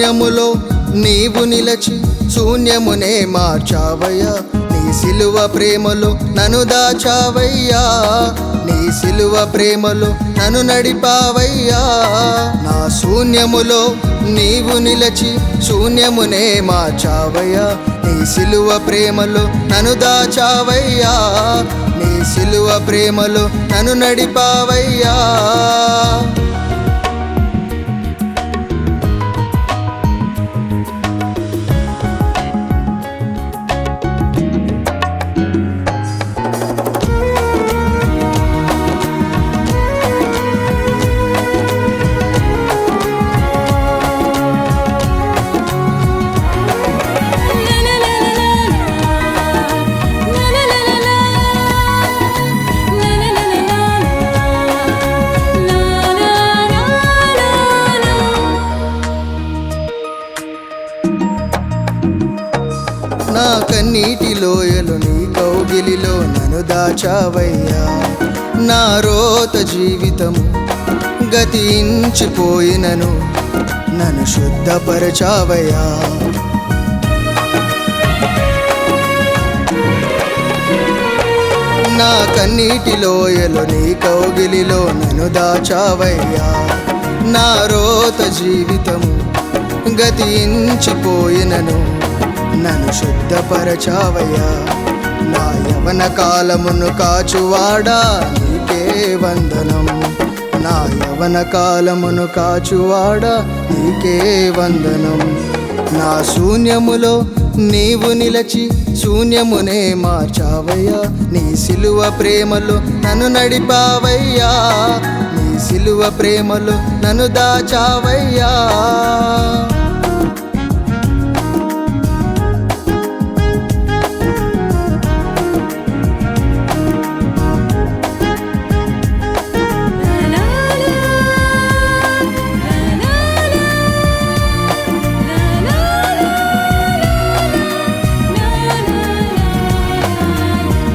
శూన్యములో నీవు నిలచి శూన్యమునే మార్చావయ్యా నీ సిలువ ప్రేమలో నన్ను దాచావయ్యా నీ సిలువ ప్రేమలో నన్ను నడిపావయ్యా నా శూన్యములో నీవు నిలచి శూన్యమునే మార్చావయ్యా నీ సిలువ ప్రేమలో నన్ను దాచావయ్యా నీ సిలువ ప్రేమలో నన్ను నడిపావయ్యా నా కన్నీటి లోయలు నీ కౌగిలిలో నన్ను దాచావయ్యా నా రోత జీవితము గతించిపోయినను నన్ను శుద్ధపరచావయ్యా నా కన్నీటి లోయలు నీ కౌగిలిలో నన్ను దాచావయ్యా నా రోత జీవితము గతించిపోయినను నన్ను శుద్ధపరచావయ్యా నా యవన కాలమును కాచువాడా నీకే వందనం నా యవన కాలమును కాచువాడా నీకే వందనం నా శూన్యములో నీవు నిలచి శూన్యమునే మార్చావయ్యా నీ సిలువ ప్రేమలో నన్ను నడిపావయ్యా నీ సిలువ ప్రేమలో నన్ను దాచావయ్యా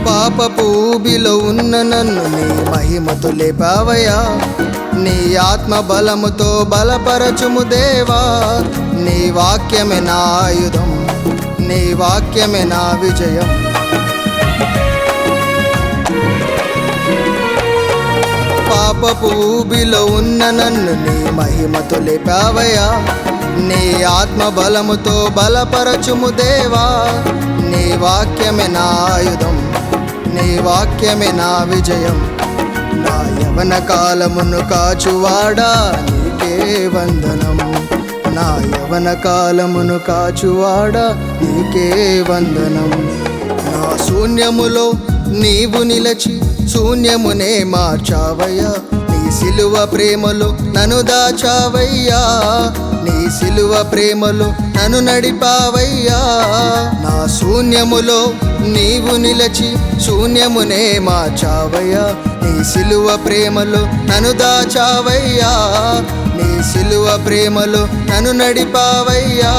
పాపపు ఊబిలో ఉన్న నన్ను నీ మహిమతో లేపావయ్యా నీ ఆత్మ బలముతో బలపరచుము దేవా నీ వాక్యమే నా ఆయుధం నీ వాక్యమే నా విజయం పాపపు ఊబిలో ఉన్న నన్ను నీ మహిమతో లేపావయ్యా నీ ఆత్మ బలముతో బలపరచుము దేవా నీ వాక్యమే నా ఆయుధం నీ వాక్యమే నా విజయం నా యవన కాలమును కాచువాడా నీకే వందనం నా యవన కాలమును కాచువాడా నీకే వందనం నా శూన్యములో నీవు నిలచి శూన్యమునే మార్చావయ్యా నీ సిలువ ప్రేమలో నన్ను దాచావయ్యా నీ సిలువ ప్రేమలో నన్ను నడిపావయ్యా నా శూన్యములో నీవు నిలచి శూన్యమునే మార్చావయ్యా నీ సిలువ ప్రేమలో నన్ను దాచావయ్యా నీ సిలువ ప్రేమలో నన్ను నడిపావయ్యా